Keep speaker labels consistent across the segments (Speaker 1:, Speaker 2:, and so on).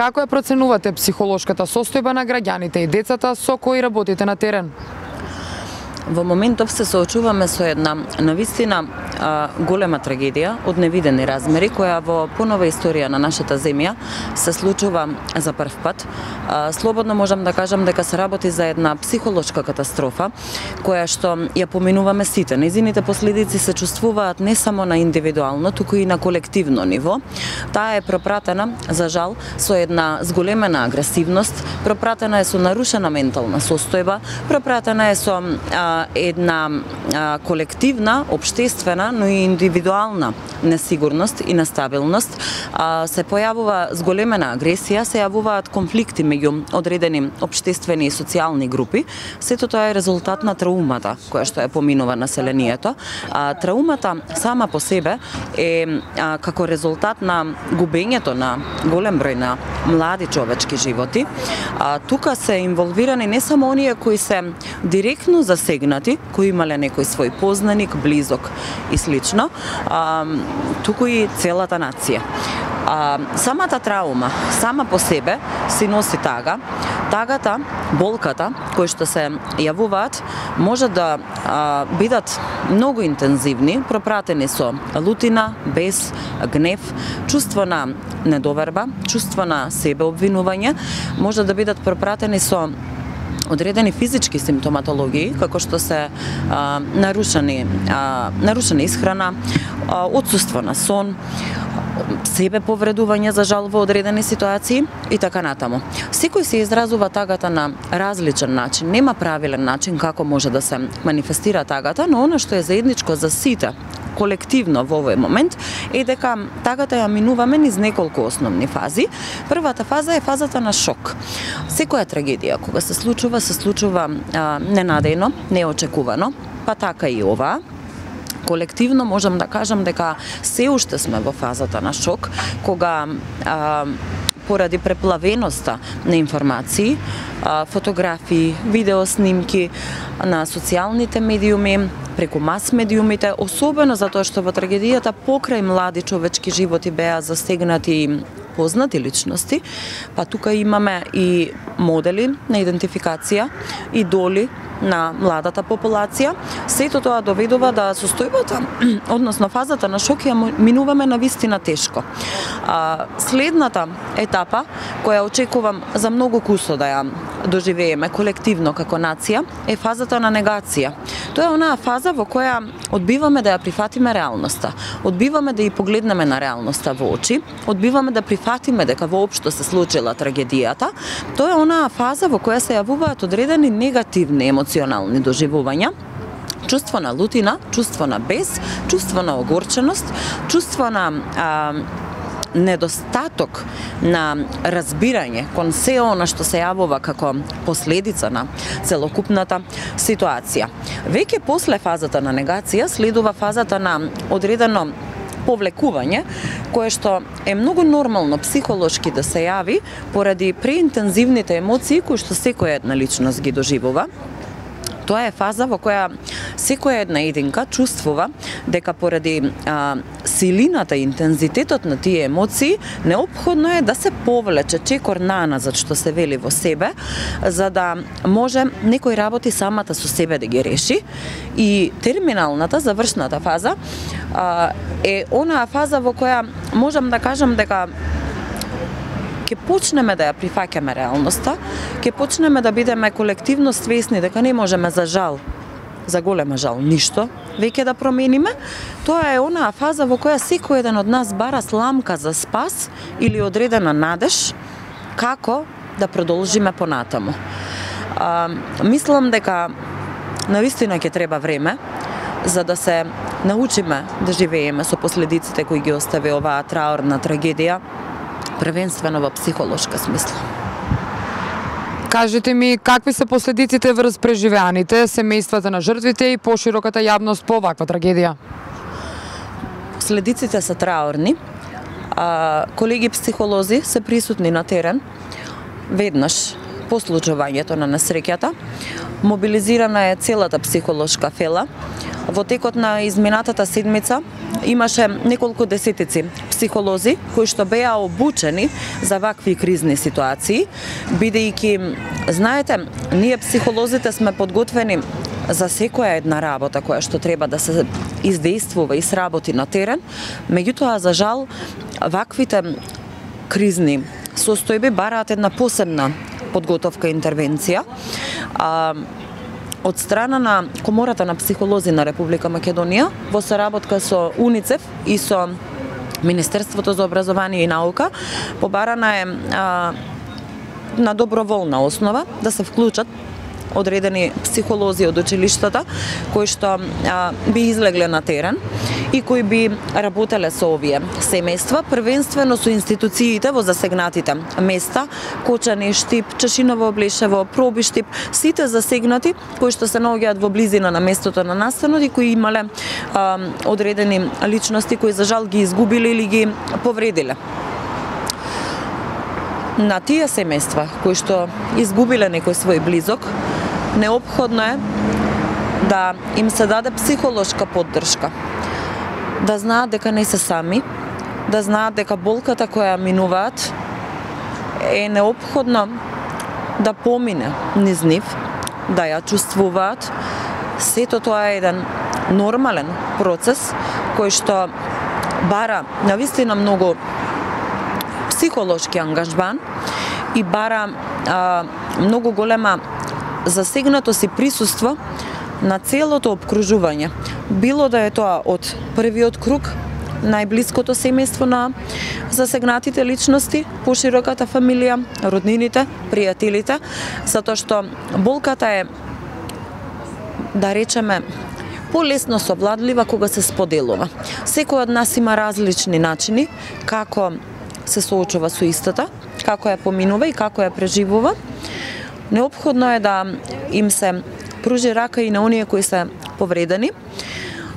Speaker 1: Како ја проценувате психолошката состојба на граѓаните и децата со кои работите на терен?
Speaker 2: Во моментов се соочуваме со една навистина голема трагедија од невидени размери, која во понова историја на нашата земја се случува за прв пат. Слободно можам да кажам дека се работи за една психолошка катастрофа, која што ја поминуваме сите. Нејзините последици се чувствуваат не само на индивидуално, туку и на колективно ниво. Таа е пропратена, за жал, со една зголемена агресивност, пропратена е со нарушена ментална состојба, пропратена е со една колективна, општествена, но и индивидуална несигурност и нестабилност. Се појавува зголемена агресија, се јавуваат конфликти меѓу одредени општествени и социјални групи. Сето тоа е резултат на траумата која што ја поминува населението. Траумата сама по себе е како резултат на губењето на голем број на млади човечки животи. Тука се инволвирани не само оние кои се директно засегнати, кои имале некој свој познаник, близок и слично, туку и целата нација. Самата траума, сама по себе, си носи тага. Тагата, болката, кои што се јавуваат, може да бидат многу интензивни, пропратени со лутина, бес, гнев, чувство на недоверба, чувство на себеобвинување, може да бидат пропратени со одредени физички симптоматологии, како што се нарушена исхрана, отсуство на сон, себе повредување за жал во одредени ситуации и така натаму. Секој се изразува тагата на различен начин, нема правилен начин како може да се манифестира тагата, но она што е заедничко за сите колективно во овој момент е дека тагата ја минуваме низ неколку основни фази. Првата фаза е фазата на шок. Секоја трагедија кога се случува ненадејно, неочекувано, па така и ова. Колективно можам да кажам дека се уште сме во фазата на шок, кога поради преплавеноста на информации, фотографии, видеоснимки на социјалните медиуми, преку мас медиумите, особено затоа што во трагедијата покрај млади човечки животи беа застегнати познати личности, па тука имаме и модели на идентификација, идоли на младата популација. Сето тоа доведува да состојбата, односно фазата на шок ја минуваме навистина тешко. Следната етапа, која очекувам за многу кусо да ја доживееме колективно како нација, е фазата на негација. Тоа е онаа фаза во која одбиваме да ја прифатиме реалноста, одбиваме да ја погледнеме на реалноста во очи, одбиваме да прифатиме дека воопшто се случила трагедијата. Тоа е онаа фаза во која се јавуваат одредени негативни емоционални доживувања, чувство на лутина, чувство на бес, чувство на огорченост, чувство на недостаток на разбирање кон се она што се јавува како последица на целокупната ситуација. Веќе после фазата на негација следува фазата на одредено повлекување, кое што е многу нормално психолошки да се јави поради преинтензивните емоции кои што секоја една личност ги доживува. Тоа е фаза во која секоја една единка чувствува дека поради силината и интензитетот на тие емоции неопходно е да се повлече чекор наназад, што се вели во себе, за да може некој работи самата со себе да ги реши. И терминалната, завршната фаза е онаа фаза во која можам да кажам дека ќе почнеме да ја прифаќаме реалноста, ќе почнеме да бидеме колективно свесни дека не можеме за жал, за голема жал, ништо веќе да промениме. Тоа е онаа фаза во која секој еден од нас бара сламка за спас или одредена надеж како да продолжиме понатаму. Мислам дека навистина ќе треба време за да се научиме да живееме со последиците кои ги остави оваа траорна трагедија, првенствено во психолошка смисла.
Speaker 1: Кажете ми, какви се последиците врз преживеаните, семејствата на жртвите и пошироката јавност по оваква трагедија?
Speaker 2: Последиците се траорни. Колеги психолози се присутни на терен веднаш по случувањето на несреќата. Мобилизирана е целата психолошка фела. Во текот на изминатата седмица имаше неколку десетици психолози кои што беа обучени за вакви кризни ситуации, бидејќи, знаете, ние психолозите сме подготвени за секоја една работа која што треба да се издействува и сработи на терен, меѓутоа, за жал, ваквите кризни состојби бараат една посебна подготовка и интервенција. Од страна на Комората на психолози на Република Македонија, во соработка со УНИЦЕФ и со Министерството за образование и наука, побарана е на доброволна основа да се вклучат одредени психолози од училиштата кои што би излегле на терен и кои би работеле со овие семејства, првенствено со институциите во засегнатите места, Кочани, Штип, Чешиново, Блешево, Проби, Штип, сите засегнати кои што се наоѓаат во близина на местото на настанот и кои имале одредени личности кои за жал ги изгубиле или ги повредиле. На тие семејства кои што изгубиле некој свој близок, неопходно е да им се даде психолошка поддршка, да знаат дека не се сами, да знаат дека болката која минуваат е неопходно да помине низ нив, да ја чувствуваат. Сето тоа е еден нормален процес кој што бара навистина многу психолошки ангажман и бара многу голема засегнатост и присуство на целото обкружување. Било да е тоа од првиот круг, најблиското семејство на засегнатите личности, пошироката фамилија, роднините, пријателите, затоа што болката е, да речеме, полесно совладлива кога се споделува. Секој од нас има различни начини како се соочува со истата, како ја поминува и како ја преживува. Неопходно е да им се пружи рака и на оние кои се повредени.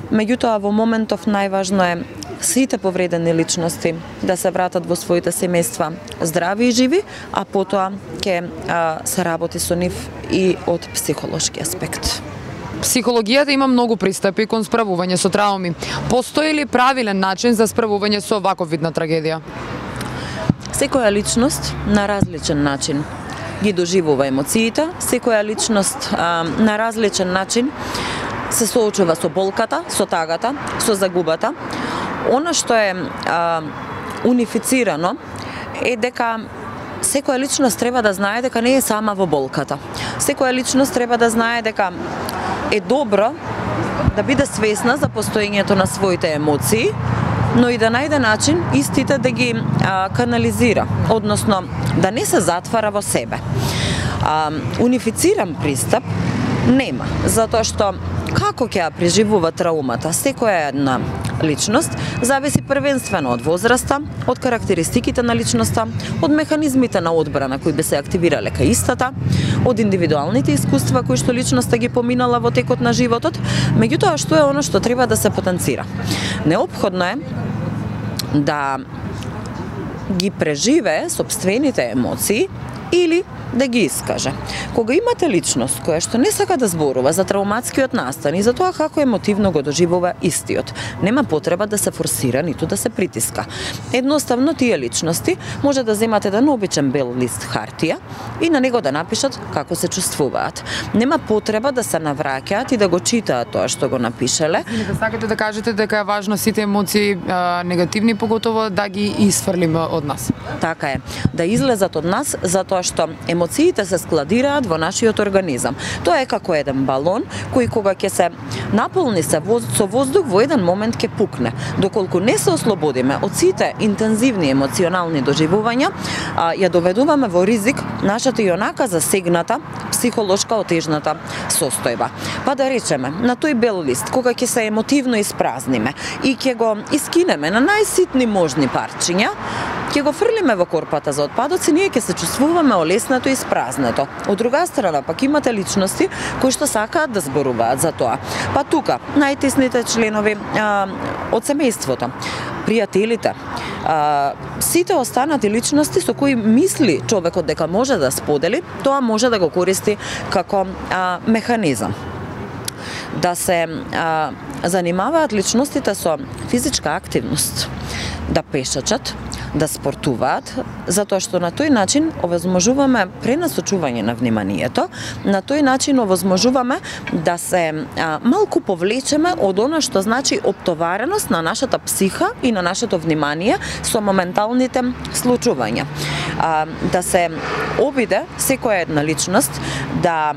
Speaker 2: Меѓутоа, во моментов најважно е сите повредени личности да се вратат во своите семејства здрави и живи, а потоа ќе се работи со нив и од психолошки аспект.
Speaker 1: Психологијата има многу пристапи кон справување со трауми. Постои ли правилен начин за справување со ваков вид на трагедија?
Speaker 2: Секоја личност на различен начин ги доживува емоциите, секоја личност на различен начин се соочува со болката, со тагата, со загубата. Она што е унифицирано е дека секоја личност треба да знае дека не е сама во болката. Секоја личност треба да знае дека е добро да биде свесна за постоењето на своите емоции, но и да најде начин истите да ги канализира, односно да не се затвара во себе. Унифициран пристап нема, затоа што како ќе ја преживува траумата секоја една личност зависи првенствено од возраста, од карактеристиките на личноста, од механизмите на одбрана кои би се активирале кај истата, од индивидуалните искуства кои што личноста ги поминала во текот на животот. Меѓутоа, што е оно што треба да се потенцира? Неопходно е да ги преживее сопствените емоции или да ги искаже. Кога имате личност која што не сака да зборува за трауматскиот настан и за тоа како емотивно го доживува истиот, нема потреба да се форсира ниту да се притиска. Едноставно тие личности може да земат еден обичен бел лист хартија и на него да напишат како се чувствуваат. Нема потреба да се навраќаат и да го читаат тоа што го напишале.
Speaker 1: Да сакате да кажете дека е важно сите емоции негативни поготово да ги исфрлиме од нас.
Speaker 2: Така е, да излезат од нас затоа што емоциите се складираат во нашиот организам. Тоа е како еден балон кој кога ќе се наполни со воздух во еден момент ќе пукне. Доколку не се ослободиме од сите интензивни емоционални доживувања, ја доведуваме во ризик нашата ионака засегната психолошка отежната состојба. Па да речеме, на тој бел лист, кога ќе се емотивно испразниме и ќе го искинеме на најситни можни парчиња, ќе го фрлиме во корпата за отпадоци, ние ќе се чувствуваме олеснато и испразнато. Од друга страна, пак имате личности кои што сакаат да зборуваат за тоа. Па тука, најтесните членови од семејството, пријателите, сите останати личности со кои мисли човекот дека може да сподели, тоа може да го користи како механизам. да се занимаваат личностите со физичка активност, да пешачат, да спортуваат, затоа што на тој начин овозможуваме пренасочување на вниманието, на тој начин овозможуваме да се малку повлечеме од она што значи оптовареност на нашата психа и на нашето внимание со моменталните случувања. Да се обиде секоја една личност да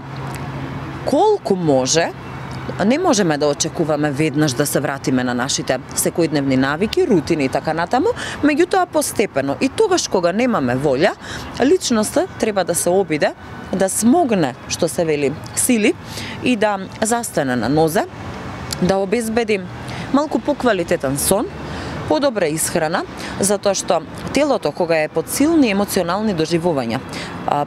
Speaker 2: колку може, не можеме да очекуваме веднаш да се вратиме на нашите секојдневни навики, рутини и така натаму, меѓутоа постепено. И тогаш кога немаме волја, личноста треба да се обиде, да смогне, што се вели, сили и да застане на нозе, да обезбеди малку поквалитетен сон, подобра исхрана, затоа што телото кога е под силни емоционални доживувања,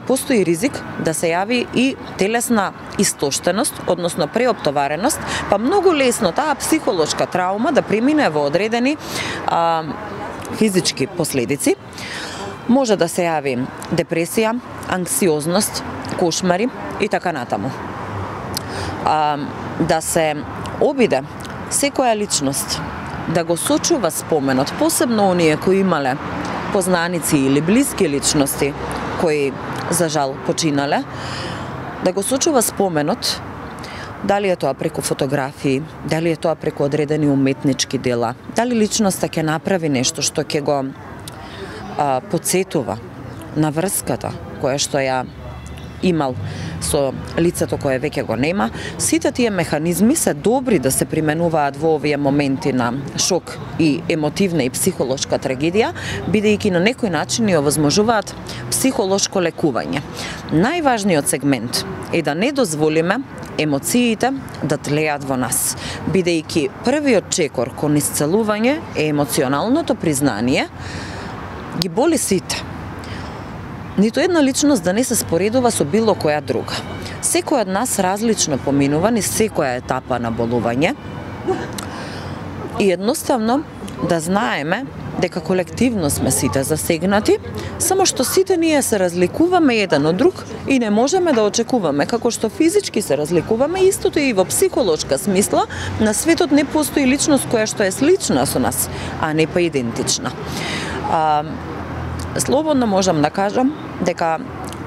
Speaker 2: постои ризик да се јави и телесна истоштеност, односно преоптовареност, па многу лесно таа психолошка траума да премине во одредени физички последици. Може да се јави депресија, анксиозност, кошмари и така натаму. Да се обиде секоја личност да го сочува споменот, посебно оние кои имале познаници или блиски личности кои за жал починале, да го сочува споменот, дали е тоа преку фотографии, дали е тоа преку одредени уметнички дела, дали личноста ќе направи нешто што ќе го потсетува на врската која што ја имал со лицето кое веќе го нема. Сите тие механизми се добри да се применуваат во овие моменти на шок и емотивна и психолошка трагедија, бидејќи на некој начин ни овозможуваат психолошко лекување. Најважниот сегмент е да не дозволиме емоциите да тлеат во нас, бидејќи првиот чекор кон исцелување е емоционалното признание, ги боли сите. Ниту една личност да не се споредува со било која друга. Секој од нас различно поминува низ секоја етапа на болување и едноставно да знаеме дека колективно сме сите засегнати, само што сите ние се разликуваме еден од друг и не можеме да очекуваме како што физички се разликуваме, истото и во психолошка смисла, на светот не постои личност која што е слична со нас, а не па идентична. Слободно можам да кажам дека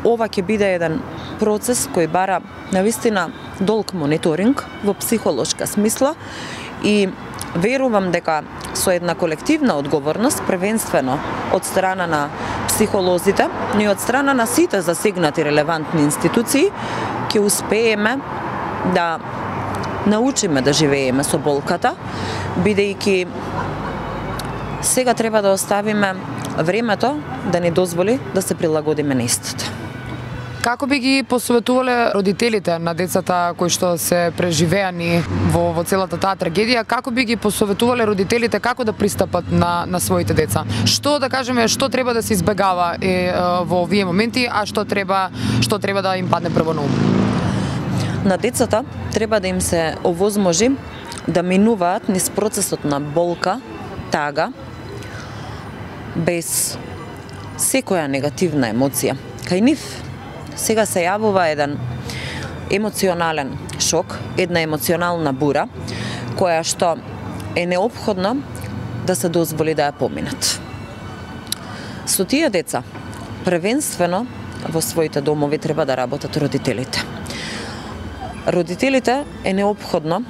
Speaker 2: ова ќе биде еден процес кој бара навистина долг мониторинг во психолошка смисла и верувам дека со една колективна одговорност, првенствено од страна на психолозите, но и од страна на сите засегнати релевантни институции, ќе успееме да научиме да живееме со болката, бидејќи сега треба да оставиме времето да ни дозволи да се прилагодиме на истото.
Speaker 1: Како би ги посоветувале родителите на децата кои што се преживеани во целата таа трагедија, како би ги посоветувале родителите како да пристапат на своите деца? Што да кажеме, што треба да се избегава во овие моменти, а што треба да им падне прво на ум?
Speaker 2: На децата треба да им се овозможи да минуваат низ процесот на болка, тага, без секоја негативна емоција. Кај нив сега се јавува еден емоционален шок, една емоционална бура, која што е неопходно да се дозволи да ја поминат. Со тие деца, првенствено во своите домови треба да работат родителите. Родителите е неопходно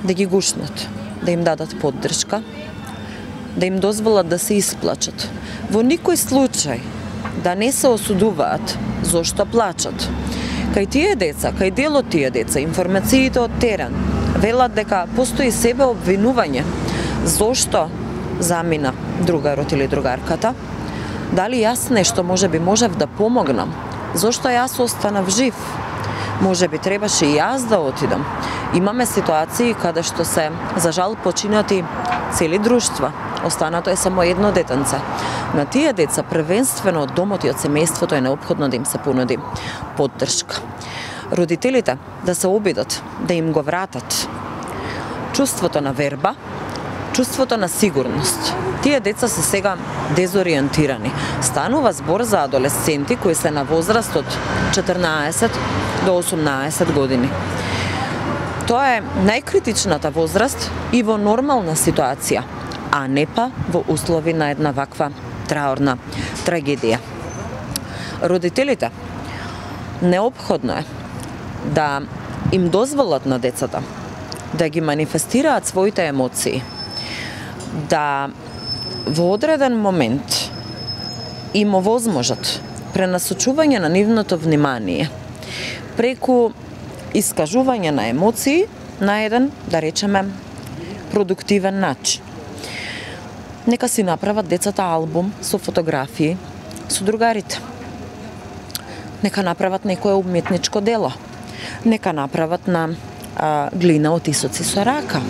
Speaker 2: да ги гушнат, да им дадат поддршка, да им дозволат да се исплачат. Во никој случај да не се осудуваат зошто плачат. Кај тие деца, кај дел од тие деца, информациите од терен велат дека постои себе обвинување зошто замина другарот или другарката, дали јас нешто можеби можев да помогнам, зошто јас останав жив, можеби требаше и јас да отидам. Имаме ситуации каде што се, за жал, починати цели друштва, останато е само едно детенце. На тие деца, првенствено од домот и од семејството, е неопходно да им се понуди поддршка. Родителите да се обидат, да им го вратат чувството на верба, чувството на сигурност. Тие деца се сега дезориентирани. Станува збор за адолесценти кои се на возраст од 14 до 18 години. Тоа е најкритичната возраст и во нормална ситуација, а не па во услови на една ваква траурна трагедија. Родителите неопходно е да им дозволат на децата да ги манифестираат своите емоции, да во одреден момент им овозможат пренасочување на нивното внимание преку искажување на емоции на еден, да речеме, продуктивен начин. Нека си направат децата албум со фотографии со другарите. Нека направат некое уметничко дело. Нека направат на глина отисоци со рака.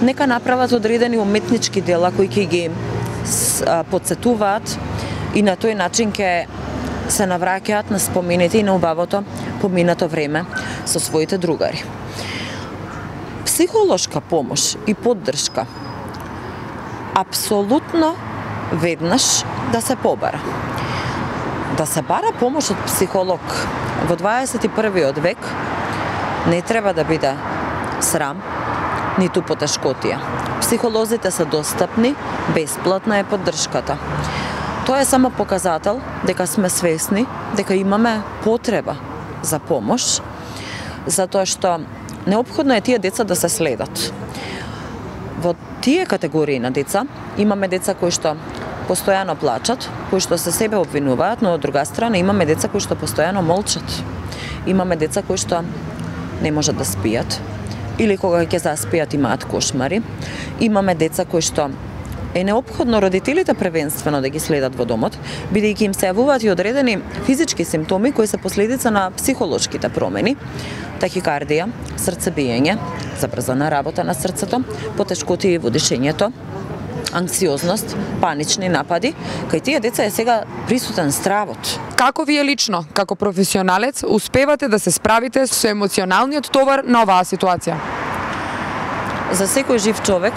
Speaker 2: Нека направат одредени уметнички дела кои ќе ги потсетуваат и на тој начин ќе се навраќаат на спомените и на убавото поминато време со своите другари. Психолошка помош и поддршка апсолутно веднаш да се побара. Да се бара помош од психолог во 21. век не треба да биде срам, ниту потешкотија. Психолозите се достапни, бесплатна е поддршката. Тоа е само показател дека сме свесни, дека имаме потреба за помош, затоа што неопходно е тие деца да се следат. Во тие категории на деца имаме деца кои што постојано плачат, кои што се себе обвинуваат, но од друга страна имаме деца кои што постојано молчат. Имаме деца кои што не можат да спијат или кога ќе заспијат имаат кошмари. Имаме деца кои што е неопходно родителите првенствено да ги следат во домот, бидејќи им се јавуваат и одредени физички симптоми кои се последица на психолошките промени: тахикардија, срцебиење, забрзана работа на срцето, потешкотии во дишењето, анксиозност, панични напади. Кај тие деца е сега присутен стравот.
Speaker 1: Како вие лично, како професионалец, успевате да се справите со емоционалниот товар на оваа ситуација?
Speaker 2: За секој жив човек,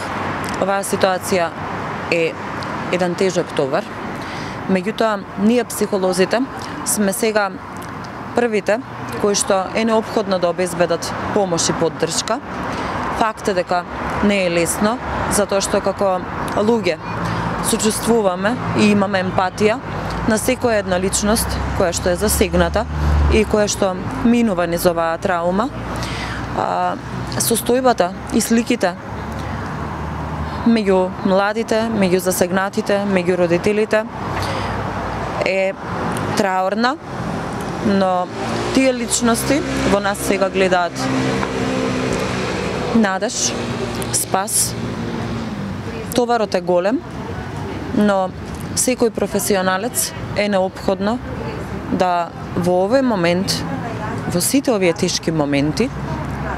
Speaker 2: оваа ситуација е еден тежок товар. Меѓутоа, ние психолозите сме сега првите кои што е неопходно да обезбедат помош и поддршка. Факт е дека не е лесно, затоа што како луѓе сочувствуваме и имаме емпатија на секоја една личност која што е засегната и која што минува низ оваа траума. Состојбата и сликите меѓу младите, меѓу засегнатите, меѓу родителите е траурна, но тие личности во нас сега гледаат надеж, спас. Товарот е голем, но секој професионалец е неопходно да во овој момент, во сите овие тешки моменти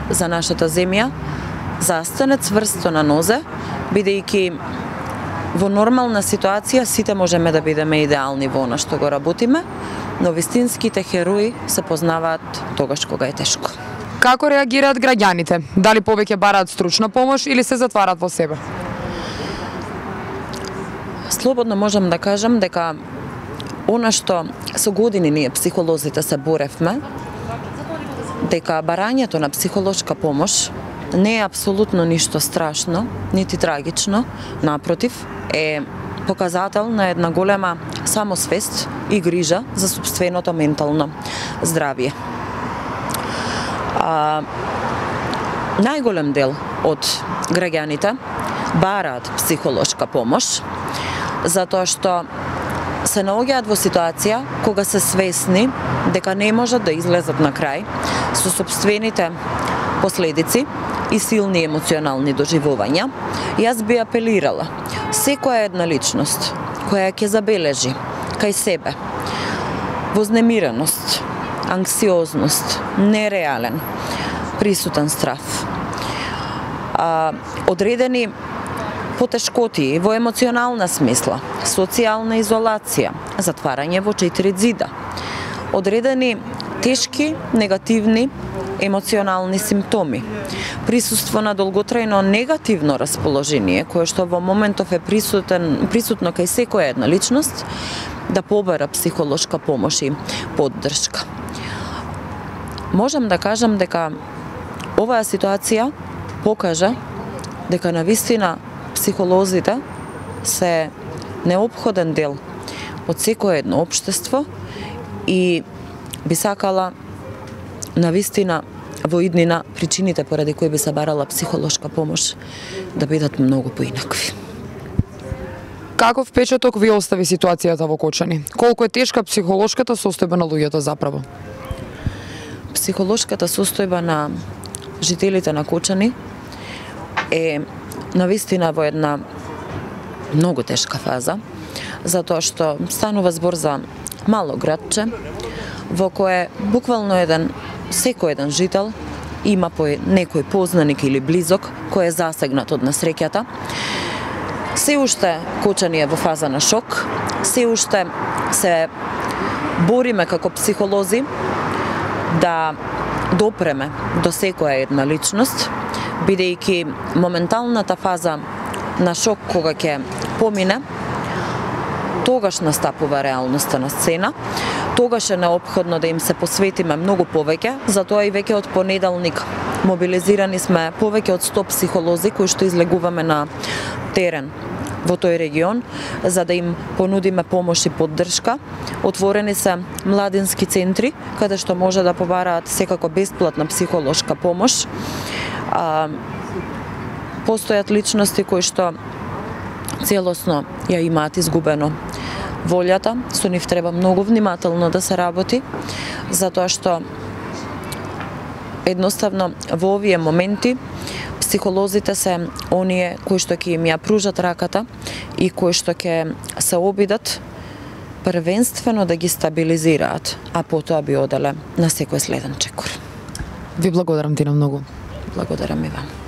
Speaker 2: за нашата земја, застане цврсто на нозе, бидејќи во нормална ситуација сите можеме да бидеме идеални во она што го работиме, но вистинските херои се познаваат тогаш кога е тешко.
Speaker 1: Како реагираат граѓаните? Дали повеќе бараат стручна помош или се затварат во себе?
Speaker 2: Слободно можам да кажам дека она што со години ние психолозите се боревме, дека барањето на психолошка помош не е апсолутно ништо страшно, нити трагично, напротив, е показател на една голема самосвест и грижа за сопственото ментално здравје. Најголем дел од граѓаните бараат психолошка помош, затоа што се наоѓаат во ситуација кога се свесни дека не можат да излезат на крај со сопствените последици и силни емоционални доживувања. Јас би апелирала секоја една личност која ќе забележи кај себе вознемиреност, анксиозност, нереален, присутен страв, одредени потешкотии во емоционална смисла, социјална изолација, затварање во 4 ѕида, одредени тешки, негативни емоционални симптоми, присуство на долготрајно негативно расположение, кое што во моментов е присутно кај секоја една личност, да побара психолошка помош и поддршка. Можам да кажам дека Оваа ситуација покажа дека навистина психолозите се неопходен дел од секое едно општество и би сакала навистина во иднина причините поради кои би се барала психолошка помош да бидат многу поинакви.
Speaker 1: Каков впечаток ви остави ситуацијата во Кочани? Колку е тешка психолошката состојба на луѓето заправо?
Speaker 2: Психолошката состојба на жителите на Кочани е навистина во една многу тешка фаза, затоа што станува збор за мало градче, во кое буквално секој еден жител има некој познаник или близок кој е засегнат од несреќата. Се уште Кочани е во фаза на шок, се уште се бориме како психолози да допреме до секоја една личност, бидејќи моменталната фаза на шок кога ќе помине, тогаш настапува реалноста на сцена, тогаш е неопходно да им се посветиме многу повеќе, затоа и веќе од понеделник мобилизирани сме повеќе од 100 психолози кои што излегуваме на терен во тој регион, за да им понудиме помош и поддршка. Отворени се младински центри, каде што може да побараат секако бесплатна психолошка помош. Постојат личности кои што целосно ја имаат изгубено волјата, со нив треба многу внимателно да се работи, затоа што едноставно во овие моменти психолозите се оние кои што ќе им ја пружат раката и кои што ќе се обидат првенствено да ги стабилизираат, а потоа би оделе на секој следен чекор.
Speaker 1: Ви благодарам ти на многу.
Speaker 2: Благодарам и вам.